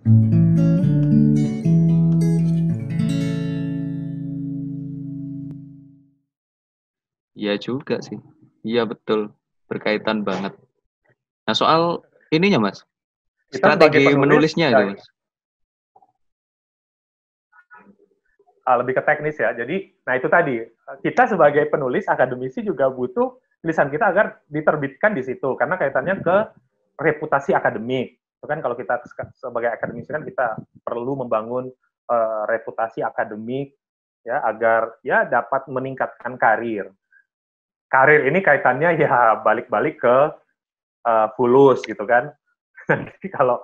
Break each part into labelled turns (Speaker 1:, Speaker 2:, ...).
Speaker 1: Iya juga sih. Iya betul. Berkaitan banget. Nah, soal ininya, Mas.
Speaker 2: Kita sebagai
Speaker 1: Strategi
Speaker 2: penulis,
Speaker 1: menulisnya itu,
Speaker 2: ya,
Speaker 1: Mas.
Speaker 2: lebih ke teknis ya. Jadi, nah itu tadi, kita sebagai penulis, akademisi juga butuh tulisan kita agar diterbitkan di situ, karena kaitannya ke reputasi akademik. Itu kan kalau kita sebagai akademisi kan kita perlu membangun reputasi akademik ya agar ya dapat meningkatkan karir. Karir ini kaitannya ya balik-balik ke fulus gitu kan. kalau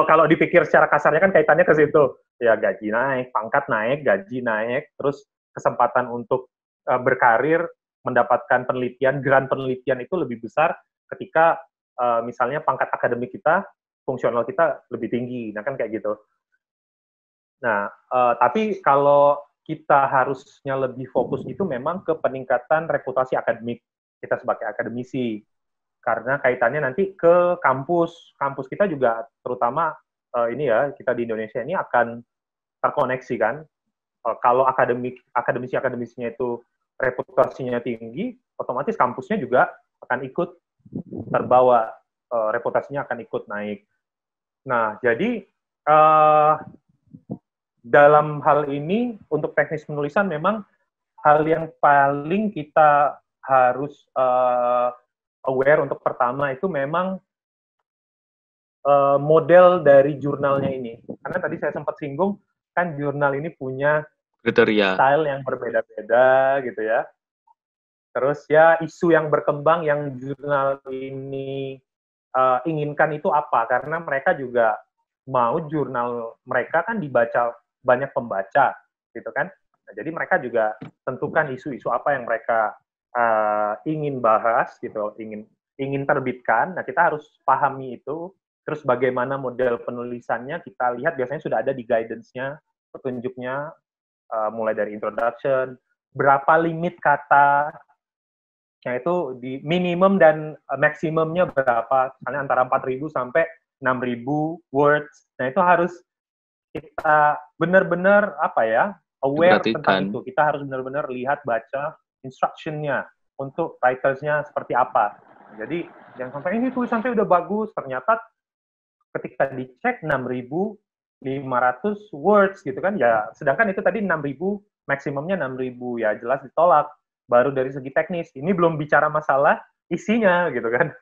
Speaker 2: kalau dipikir secara kasarnya kan kaitannya ke situ. Ya gaji naik, pangkat naik, gaji naik, terus kesempatan untuk berkarir, mendapatkan penelitian, grant penelitian itu lebih besar ketika misalnya pangkat akademik kita, fungsional kita lebih tinggi. Nah kan kayak gitu. Nah, tapi kalau kita harusnya lebih fokus itu memang ke peningkatan reputasi akademik kita sebagai akademisi, karena kaitannya nanti ke kampus. Kampus kita juga terutama ini ya, kita di Indonesia ini akan terkoneksi kan. Kalau akademisi-akademisinya itu reputasinya tinggi, otomatis kampusnya juga akan ikut terbawa, reputasinya akan ikut naik. Nah, jadi dalam hal ini untuk teknis penulisan memang hal yang paling kita harus aware untuk pertama itu memang model dari jurnalnya ini. Karena tadi saya sempat singgung, kan jurnal ini punya
Speaker 1: Kriteria.
Speaker 2: style yang berbeda-beda gitu ya. Terus ya isu yang berkembang yang jurnal ini inginkan itu apa? Karena mereka juga mau jurnal mereka kan dibaca banyak pembaca gitu kan. Nah, jadi mereka juga tentukan isu-isu apa yang mereka ingin bahas gitu, ingin terbitkan. Nah, kita harus pahami itu. Terus bagaimana model penulisannya kita lihat biasanya sudah ada di guidance-nya, petunjuknya mulai dari introduction, berapa limit kata, itu di minimum dan maksimumnya berapa, misalnya antara 4.000 sampai 6.000 words. Nah, itu harus kita benar-benar apa ya, aware tentang
Speaker 1: Diperhatikan.
Speaker 2: itu. Kita harus benar-benar lihat, baca instruction-nya untuk writers-nya seperti apa. Jadi, jangan sampai ini tulisan saya udah bagus, ternyata ketika dicek 6.500 words gitu kan, ya sedangkan itu tadi 6.000, maksimumnya 6.000, ya jelas ditolak. Baru dari segi teknis, ini belum bicara masalah isinya gitu kan.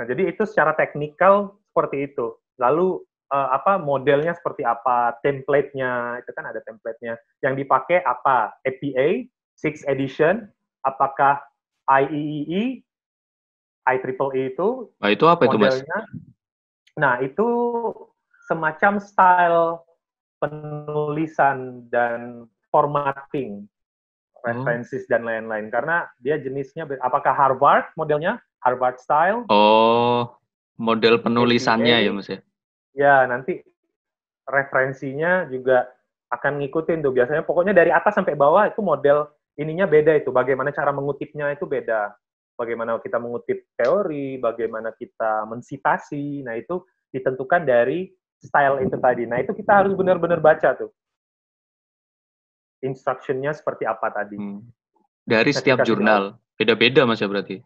Speaker 2: Nah, jadi itu secara teknikal seperti itu. Lalu apa modelnya seperti apa, template-nya, itu kan ada template-nya. Yang dipakai apa? APA, 6th edition, apakah IEEE, IEEE itu
Speaker 1: Nah, itu apa itu, Mas?
Speaker 2: modelnya. Nah, itu semacam style penulisan dan formatting,
Speaker 1: Oh,
Speaker 2: references dan lain-lain. Karena dia jenisnya, apakah Harvard modelnya, Harvard style,
Speaker 1: oh, model penulisannya ya,
Speaker 2: APA,
Speaker 1: Mas ya.
Speaker 2: ya nanti referensinya juga akan ngikutin tuh. Biasanya pokoknya dari atas sampai bawah itu model ininya beda itu. Bagaimana cara mengutipnya itu beda. Bagaimana kita mengutip teori, bagaimana kita mensitasi. Nah, itu ditentukan dari style itu tadi. Nah, itu kita harus benar-benar baca tuh. Instruction-nya seperti apa tadi.
Speaker 1: Hmm. Dari
Speaker 2: Nah,
Speaker 1: setiap
Speaker 2: kita sudah,
Speaker 1: jurnal. Beda-beda, Mas ya berarti.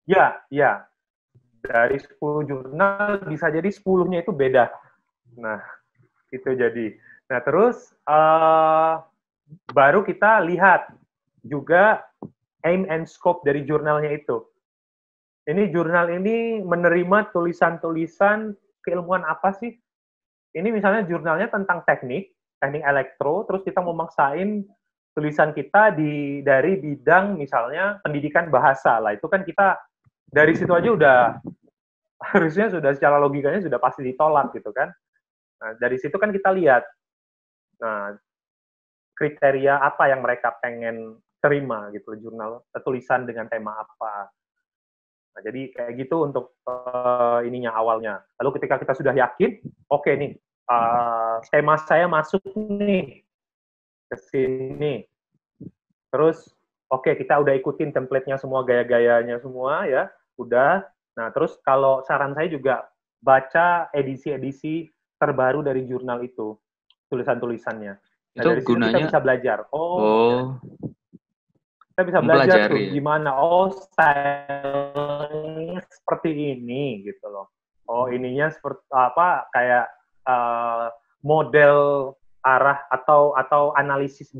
Speaker 2: ya, ya, dari 10 jurnal bisa jadi 10-nya itu beda. Nah, itu jadi. Nah, terus baru kita lihat juga aim and scope dari jurnalnya itu. Ini jurnal ini menerima tulisan-tulisan keilmuan apa sih? Ini misalnya jurnalnya tentang teknik, teknik elektro, terus kita mau maksain tulisan kita dari bidang misalnya pendidikan bahasa lah. Itu kan kita dari situ aja udah harusnya sudah secara logikanya sudah pasti ditolak gitu kan. Nah, dari situ kan kita lihat, nah, kriteria apa yang mereka pengen terima gitu, jurnal tulisan dengan tema apa. Nah, jadi kayak gitu untuk ininya awalnya. Lalu ketika kita sudah yakin, oke nih, tema saya masuk nih ke sini. Terus kita udah ikutin template-nya semua, gaya-gayanya semua ya, udah. Nah, terus kalau saran saya juga baca edisi-edisi terbaru dari jurnal itu, tulisan-tulisannya. Nah,
Speaker 1: Itu
Speaker 2: dari situ kita
Speaker 1: gunanya
Speaker 2: bisa belajar.
Speaker 1: oh,
Speaker 2: Kita bisa belajar tuh
Speaker 1: mempelajari ya.
Speaker 2: gimana, stylenya seperti ini gitu loh. Ininya seperti apa, kayak model arah atau analisis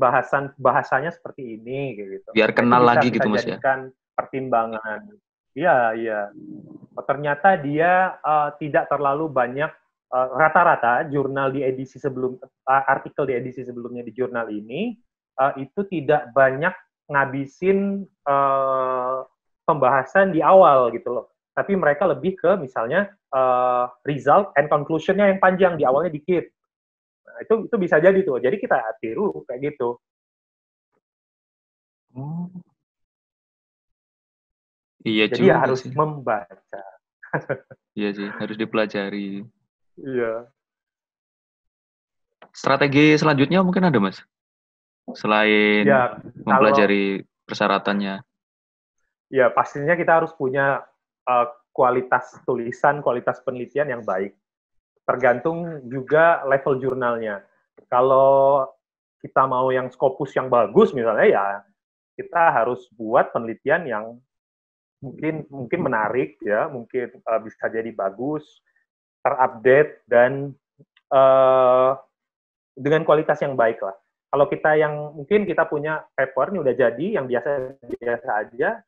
Speaker 2: bahasanya seperti ini gitu.
Speaker 1: Biar
Speaker 2: Nah, itu
Speaker 1: kenal
Speaker 2: bisa
Speaker 1: lagi
Speaker 2: kita
Speaker 1: gitu Mas ya.
Speaker 2: jadikan pertimbangan. Iya, iya. Ternyata dia tidak terlalu banyak, rata-rata jurnal di edisi sebelum, artikel di edisi sebelumnya di jurnal ini itu tidak banyak ngabisin pembahasan di awal gitu loh. Tapi mereka lebih ke misalnya result and conclusion-nya yang panjang, di awalnya dikit. Nah, itu bisa jadi tuh. Jadi kita tiru kayak gitu.
Speaker 1: Oh, iya
Speaker 2: Jadi ya
Speaker 1: juga
Speaker 2: harus
Speaker 1: sih.
Speaker 2: membaca.
Speaker 1: Iya sih, harus dipelajari.
Speaker 2: Iya.
Speaker 1: Strategi selanjutnya mungkin ada Mas, selain
Speaker 2: Ya, kalau
Speaker 1: mempelajari persyaratannya.
Speaker 2: ya pastinya kita harus punya kualitas tulisan, kualitas penelitian yang baik. Tergantung juga level jurnalnya. Kalau kita mau yang Scopus yang bagus misalnya, ya kita harus buat penelitian yang mungkin menarik ya, mungkin bisa jadi bagus, terupdate dan dengan kualitas yang baik lah. Kalau kita yang mungkin kita punya paper ini udah jadi yang biasa aja,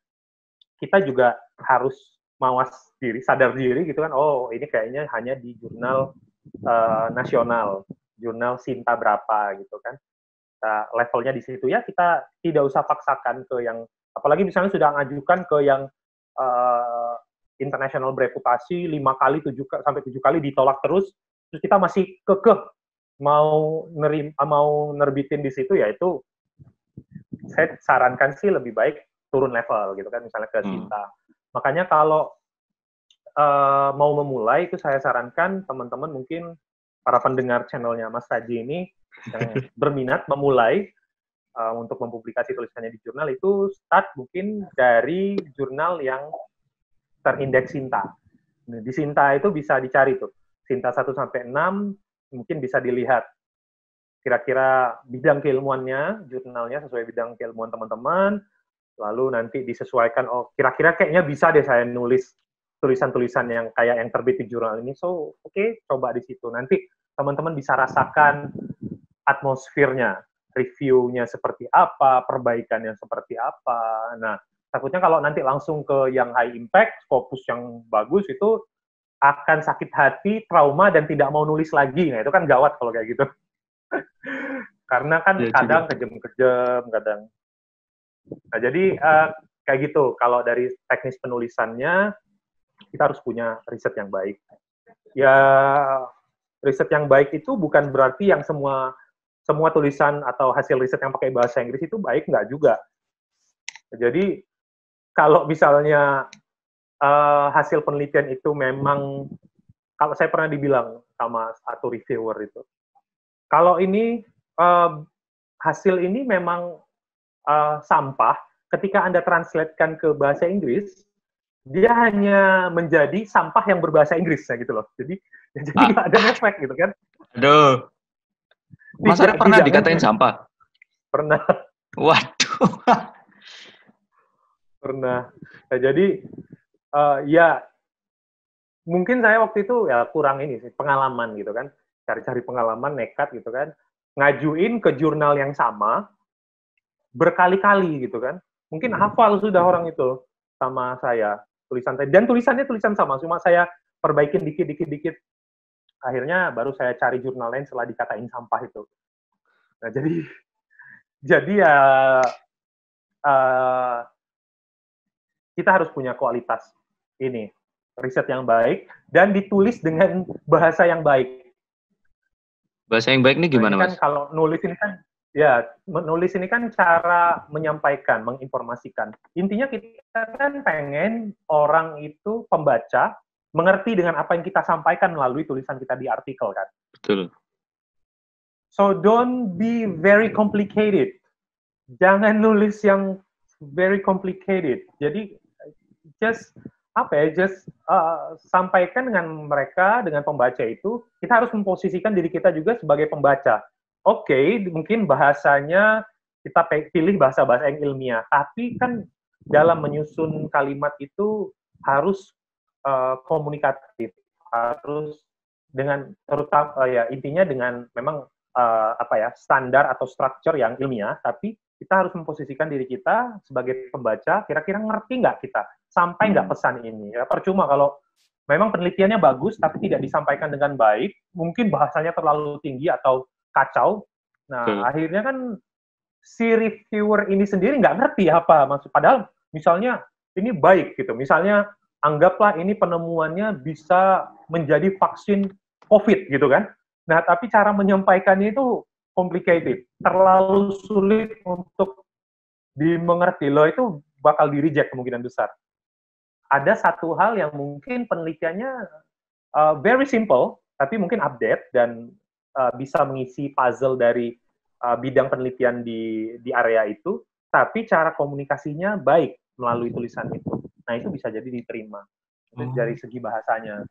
Speaker 2: kita juga harus mawas diri, sadar diri gitu kan. Oh, ini kayaknya hanya di jurnal nasional, jurnal Sinta berapa gitu kan. Levelnya di situ ya, kita tidak usah paksakan ke yang, apalagi misalnya sudah ngajukan ke yang international bereputasi 5 kali, 7 kali ditolak terus kita masih kekeh mau nerbitin di situ, ya itu saya sarankan sih lebih baik turun level gitu kan, misalnya ke Sinta. Makanya kalau mau memulai, itu saya sarankan teman-teman mungkin para pendengar channelnya Mas Raji ini yang berminat memulai untuk mempublikasi tulisannya di jurnal, itu start mungkin dari jurnal yang terindeks Sinta. Nah, di Sinta itu bisa dicari tuh, Sinta 1-6, mungkin bisa dilihat kira-kira bidang keilmuannya, jurnalnya sesuai bidang keilmuan teman-teman, lalu nanti disesuaikan, kira-kira kayaknya bisa deh saya nulis tulisan-tulisan yang kayak yang terbit di jurnal ini, so oke, coba di situ. Nanti teman-teman bisa rasakan atmosfernya, reviewnya seperti apa, perbaikannya seperti apa. Nah, takutnya kalau nanti langsung ke yang high impact, Scopus yang bagus, itu akan sakit hati, trauma, dan tidak mau nulis lagi. Nah, itu kan gawat kalau kayak gitu. Karena kan
Speaker 1: Ya,
Speaker 2: kadang
Speaker 1: juga.
Speaker 2: kejam-kejam, kadang. Nah, jadi kayak gitu. Kalau dari teknis penulisannya, kita harus punya riset yang baik. Ya, riset yang baik itu bukan berarti yang semua tulisan atau hasil riset yang pakai bahasa Inggris itu baik, nggak juga. Jadi kalau misalnya hasil penelitian itu memang, kalau saya pernah dibilang sama satu reviewer itu, kalau ini hasil ini memang sampah, ketika Anda translatekan ke bahasa Inggris, dia hanya menjadi sampah yang berbahasa Inggris, ya gitu loh. Jadi nggak ada efek gitu kan.
Speaker 1: Aduh. Mas Arif pernah
Speaker 2: Tidak
Speaker 1: dikatain
Speaker 2: mungkin.
Speaker 1: sampah?
Speaker 2: Pernah.
Speaker 1: Waduh.
Speaker 2: Pernah. Nah, jadi ya mungkin saya waktu itu ya kurang ini sih, pengalaman gitu kan. Cari-cari pengalaman, nekat gitu kan. Ngajuin ke jurnal yang sama berkali-kali gitu kan. Mungkin hafal sudah orang itu sama saya tulisan saya, dan tulisannya tulisan sama, cuma saya perbaikin dikit. Akhirnya baru saya cari jurnal lain setelah dikatain sampah itu. Nah, jadi ya kita harus punya kualitas ini, riset yang baik, dan ditulis dengan bahasa yang baik.
Speaker 1: Bahasa yang baik ini
Speaker 2: Nah,
Speaker 1: gimana,
Speaker 2: ini kan
Speaker 1: Mas?
Speaker 2: kalau nulis ini kan, ya, menulis ini kan cara menyampaikan, menginformasikan. Intinya kita kan pengen orang itu, pembaca, mengerti dengan apa yang kita sampaikan melalui tulisan kita di artikel kan.
Speaker 1: Betul.
Speaker 2: So don't be very complicated. Jangan nulis yang very complicated. Jadi just apa ya, just sampaikan dengan mereka, dengan pembaca itu, kita harus memposisikan diri kita juga sebagai pembaca. Oke, mungkin bahasanya kita pilih bahasa-bahasa yang ilmiah, tapi kan dalam menyusun kalimat itu harus komunikatif, harus dengan terutama ya intinya dengan memang standar atau structure yang ilmiah, tapi kita harus memposisikan diri kita sebagai pembaca, kira-kira ngerti nggak kita, sampai nggak pesan ini. Ya, percuma kalau memang penelitiannya bagus, tapi tidak disampaikan dengan baik, mungkin bahasanya terlalu tinggi atau kacau. Nah, akhirnya kan si reviewer ini sendiri nggak ngerti apa maksud. Padahal misalnya ini baik gitu. Misalnya anggaplah ini penemuannya bisa menjadi vaksin COVID gitu kan. Nah, tapi cara menyampaikannya itu complicated, terlalu sulit untuk dimengerti. Loh, itu bakal di-reject kemungkinan besar. Ada satu hal yang mungkin penelitiannya very simple, tapi mungkin update dan bisa mengisi puzzle dari bidang penelitian di area itu, tapi cara komunikasinya baik melalui tulisan itu. Nah, itu bisa jadi diterima. Itu dari segi bahasanya.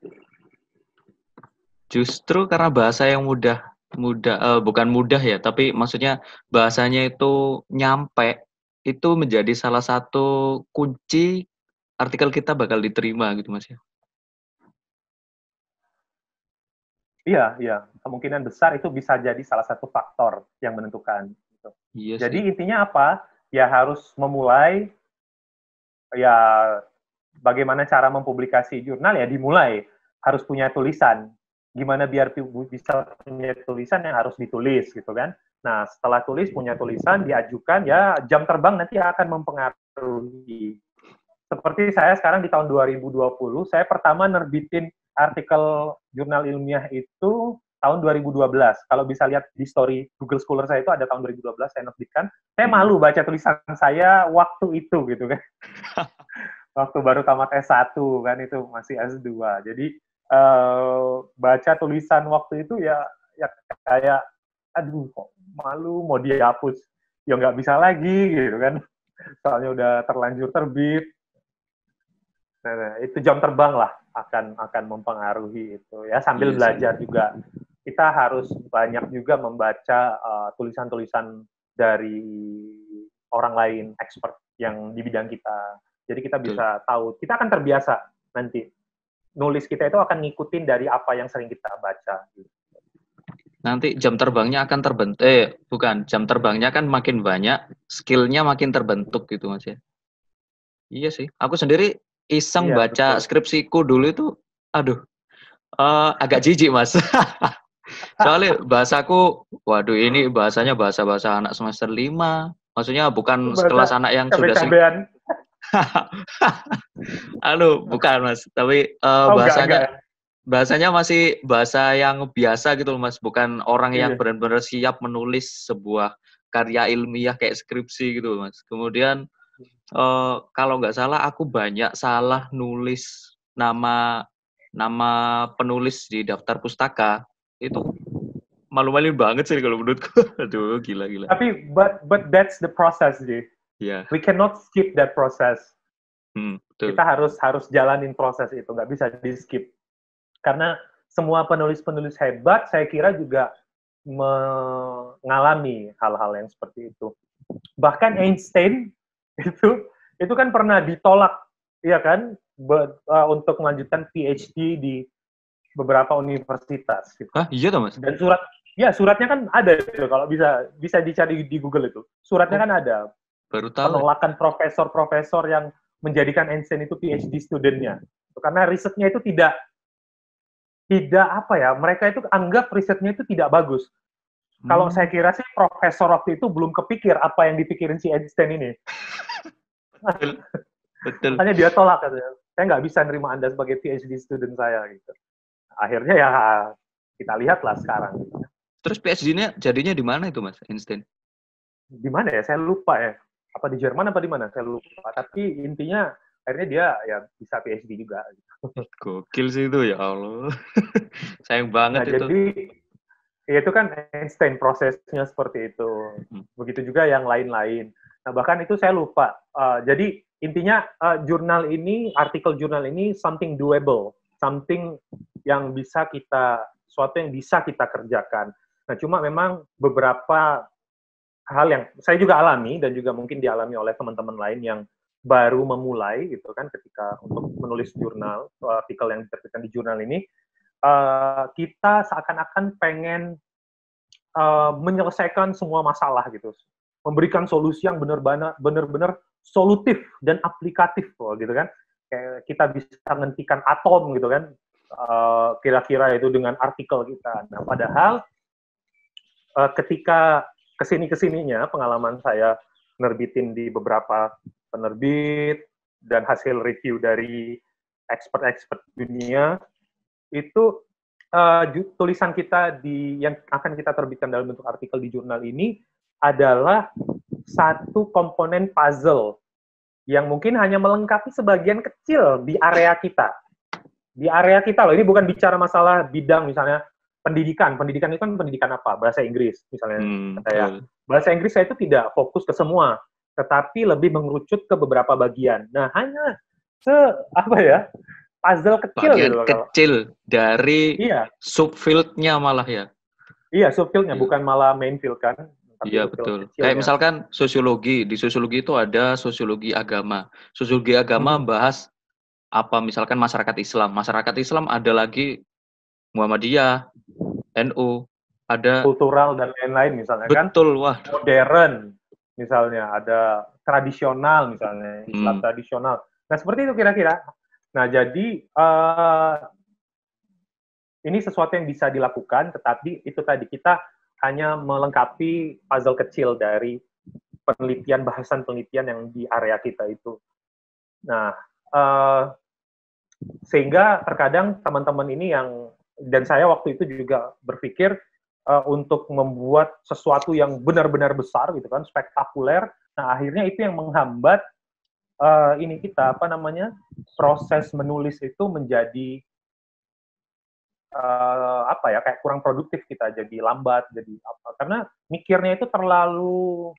Speaker 1: Justru karena bahasa yang bukan mudah ya, tapi maksudnya bahasanya itu nyampe, itu menjadi salah satu kunci artikel kita bakal diterima gitu Mas ya.
Speaker 2: Iya. Kemungkinan besar itu bisa jadi salah satu faktor yang menentukan. Gitu.
Speaker 1: Iya
Speaker 2: Jadi
Speaker 1: sih.
Speaker 2: intinya apa? Ya harus memulai, ya bagaimana cara mempublikasi jurnal ya dimulai. Harus punya tulisan. Gimana biar bisa punya tulisan yang harus ditulis gitu kan. Nah, setelah punya tulisan, diajukan, ya jam terbang nanti akan mempengaruhi. Seperti saya sekarang di tahun 2020, saya pertama nerbitin artikel jurnal ilmiah itu tahun 2012. Kalau bisa lihat di story Google Scholar saya itu ada tahun 2012 saya nerbitkan. Saya malu baca tulisan saya waktu itu gitu kan. Waktu baru tamat S1 kan, itu masih S2. Jadi baca tulisan waktu itu ya kayak aduh kok malu, mau dihapus ya nggak bisa lagi gitu kan. Soalnya udah terlanjur terbit. Nah, itu jam terbang lah akan mempengaruhi itu ya, sambil belajar juga. Kita harus banyak juga membaca tulisan-tulisan dari orang lain, expert yang di bidang kita. Jadi kita bisa tahu, kita akan terbiasa nanti. Nulis kita itu akan ngikutin dari apa yang sering kita baca.
Speaker 1: Nanti jam terbangnya akan terbentuk, jam terbangnya kan makin banyak, skillnya makin terbentuk gitu Mas ya. Iya sih, aku sendiri iseng baca skripsiku dulu itu, agak jijik Mas. Soalnya bahasaku, waduh ini bahasanya bahasa-bahasa anak semester 5, maksudnya bukan sekelas anak yang sudah bukan Mas, tapi bahasanya masih bahasa yang biasa gitu loh Mas, bukan orang yang benar-benar siap menulis sebuah karya ilmiah kayak skripsi gitu Mas. Kemudian kalau nggak salah aku banyak salah nulis nama penulis di daftar pustaka, itu malu-maluin banget sih kalau menurutku. Aduh, gila.
Speaker 2: Tapi but that's the process, Ji.
Speaker 1: Yeah.
Speaker 2: We cannot skip that process.
Speaker 1: Betul.
Speaker 2: Kita harus jalanin proses itu, nggak bisa di skip. Karena semua penulis-penulis hebat, saya kira juga mengalami hal-hal yang seperti itu. Bahkan Einstein itu kan pernah ditolak, ya kan, untuk melanjutkan PhD di beberapa universitas. Gitu.
Speaker 1: Iya toh Mas?
Speaker 2: Dan suratnya kan ada itu, kalau bisa dicari di Google itu. Suratnya kan ada.
Speaker 1: Baru tahu.
Speaker 2: Penolakan profesor-profesor yang menjadikan Einstein itu PhD studentnya. Karena risetnya itu tidak mereka itu anggap risetnya itu tidak bagus. Kalau saya kira sih profesor waktu itu belum kepikir apa yang dipikirin si Einstein ini.
Speaker 1: Betul.
Speaker 2: Makanya dia tolak, katanya. Saya nggak bisa nerima Anda sebagai PhD student saya gitu. Akhirnya ya kita lihatlah sekarang.
Speaker 1: Terus PhD-nya jadinya di mana itu Mas Einstein?
Speaker 2: Di mana ya? Saya lupa ya. Apa di Jerman apa di mana? Saya lupa. Tapi intinya akhirnya dia ya bisa PhD juga.
Speaker 1: Gokil sih itu, ya Allah. Sayang banget itu.
Speaker 2: Jadi itu kan Einstein prosesnya seperti itu. Begitu juga yang lain-lain. Nah, bahkan itu saya lupa. Jadi intinya artikel jurnal ini something doable, something yang suatu yang bisa kita kerjakan. Nah, cuma memang beberapa hal yang saya juga alami dan juga mungkin dialami oleh teman-teman lain yang baru memulai gitu kan, ketika untuk menulis jurnal, artikel yang diterbitkan di jurnal ini, kita seakan-akan pengen menyelesaikan semua masalah gitu, memberikan solusi yang benar-benar solutif dan aplikatif gitu kan. Kayak kita bisa menghentikan atom gitu kan, kira-kira itu dengan artikel kita. Nah, padahal ketika kesininya pengalaman saya nerbitin di beberapa penerbit dan hasil review dari expert-expert dunia, itu tulisan kita yang akan kita terbitkan dalam bentuk artikel di jurnal ini adalah satu komponen puzzle yang mungkin hanya melengkapi sebagian kecil di area kita. Di area kita loh, ini bukan bicara masalah bidang misalnya pendidikan itu kan pendidikan apa? Bahasa Inggris misalnya. Bahasa Inggris saya itu tidak fokus ke semua, tetapi lebih mengerucut ke beberapa bagian. Nah, hanya puzzle kecil
Speaker 1: bagian
Speaker 2: gitu.
Speaker 1: Kecil dari subfield-nya malah ya.
Speaker 2: Iya, subfield-nya bukan malah main field kan.
Speaker 1: Iya, betul. Kayak misalkan sosiologi, di sosiologi itu ada sosiologi agama. Sosiologi agama bahas apa, misalkan masyarakat Islam. Masyarakat Islam ada lagi Muhammadiyah, NU, ada
Speaker 2: kultural dan lain-lain misalnya kan.
Speaker 1: Betul, wah.
Speaker 2: Modern misalnya, ada tradisional misalnya, Islam tradisional. Nah, seperti itu kira-kira. Nah, jadi ini sesuatu yang bisa dilakukan, tetapi itu tadi kita hanya melengkapi puzzle kecil dari bahasan penelitian yang di area kita itu. Nah, sehingga terkadang teman-teman ini dan saya waktu itu juga berpikir untuk membuat sesuatu yang benar-benar besar gitu kan, spektakuler. Nah, akhirnya itu yang menghambat proses menulis itu menjadi kayak kurang produktif, kita jadi lambat, jadi apa? Karena mikirnya itu terlalu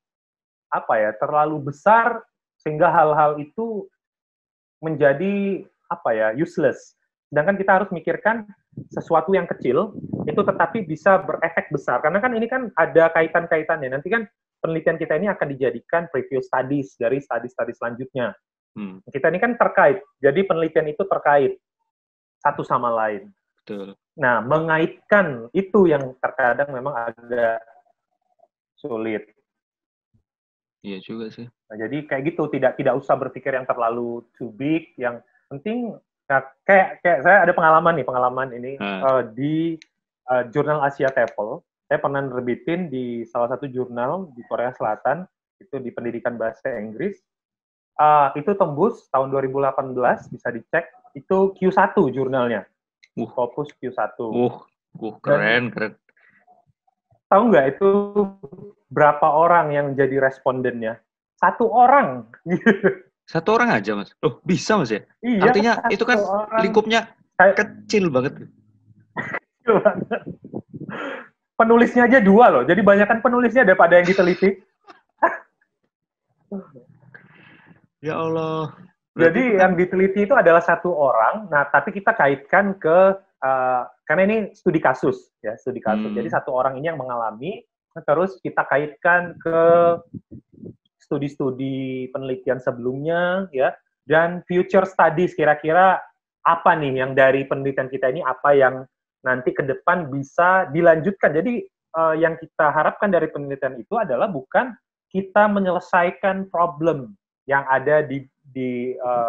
Speaker 2: besar sehingga hal-hal itu menjadi useless. Sedangkan kita harus mikirkan sesuatu yang kecil itu tetapi bisa berefek besar. Karena kan ini kan ada kaitan-kaitannya. Nanti kan penelitian kita ini akan dijadikan preview studies dari studi-studi selanjutnya. Kita ini kan terkait. Jadi penelitian itu terkait satu sama lain.
Speaker 1: Betul.
Speaker 2: Nah, mengaitkan itu yang terkadang memang agak sulit.
Speaker 1: Iya juga sih.
Speaker 2: Nah, jadi kayak gitu, tidak usah berpikir yang terlalu too big. Yang penting kayak saya ada pengalaman ini di jurnal Asia TEFL. Saya pernah nerbitin di salah satu jurnal di Korea Selatan, itu di pendidikan bahasa Inggris. Itu tembus tahun 2018, bisa dicek. Itu Q1 jurnalnya. Scopus Q1.
Speaker 1: Keren.
Speaker 2: Tahu nggak itu berapa orang yang jadi respondennya? 1 orang.
Speaker 1: 1 orang aja, Mas. Loh, bisa, Mas ya?
Speaker 2: Iya,
Speaker 1: artinya itu kan lingkupnya kecil banget.
Speaker 2: Kecil banget. Penulisnya aja 2 loh. Jadi banyakan penulisnya daripada yang diteliti.
Speaker 1: Ya Allah.
Speaker 2: Jadi yang diteliti itu adalah 1 orang. Nah, tapi kita kaitkan ke karena ini studi kasus ya, studi kasus. Jadi 1 orang ini yang mengalami, terus kita kaitkan ke studi-studi penelitian sebelumnya ya, dan future studies, kira-kira apa nih yang dari penelitian kita ini, apa yang nanti ke depan bisa dilanjutkan. Jadi yang kita harapkan dari penelitian itu adalah bukan kita menyelesaikan problem yang ada di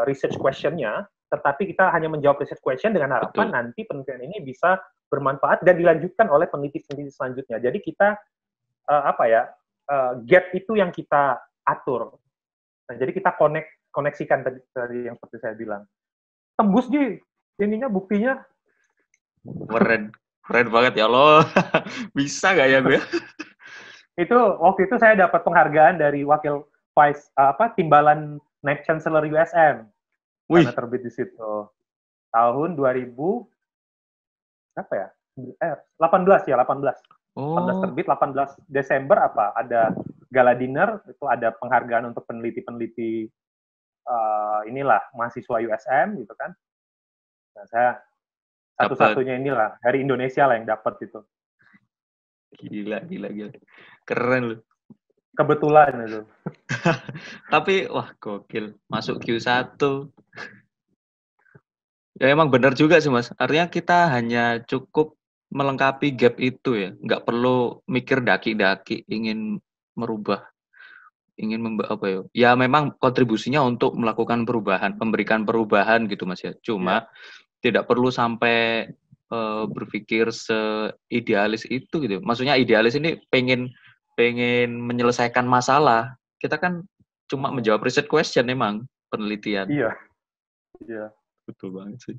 Speaker 2: research question-nya, tetapi kita hanya menjawab research question dengan harapan nanti penelitian ini bisa bermanfaat dan dilanjutkan oleh peneliti-peneliti selanjutnya. Jadi kita gap itu yang kita atur. Nah, jadi kita koneksikan tadi yang seperti saya bilang. Tembus buktinya.
Speaker 1: Keren banget ya Allah. Bisa nggak ya gue?
Speaker 2: Waktu itu saya dapat penghargaan dari wakil timbalan Naib Chancellor USM. Karena terbit di situ. Tahun 2000 18 ya, 18. 18 terbit, 18 Desember ada gala dinner, itu ada penghargaan untuk peneliti-peneliti inilah mahasiswa USM gitu kan. Nah, saya satu-satunya inilah dari Indonesia lah yang dapat itu.
Speaker 1: Gila. Keren loh.
Speaker 2: Kebetulan itu.
Speaker 1: Tapi wah gokil, masuk Q1. Ya emang benar juga sih Mas. Artinya kita hanya cukup melengkapi gap itu ya. Nggak perlu mikir daki-daki ingin merubah, apa ya. Ya memang kontribusinya untuk melakukan perubahan, memberikan perubahan gitu Mas ya. Cuma tidak perlu sampai berpikir seidealis itu gitu. Maksudnya idealis ini pengen menyelesaikan masalah. Kita kan cuma menjawab research question emang penelitian.
Speaker 2: Iya.
Speaker 1: Betul banget sih.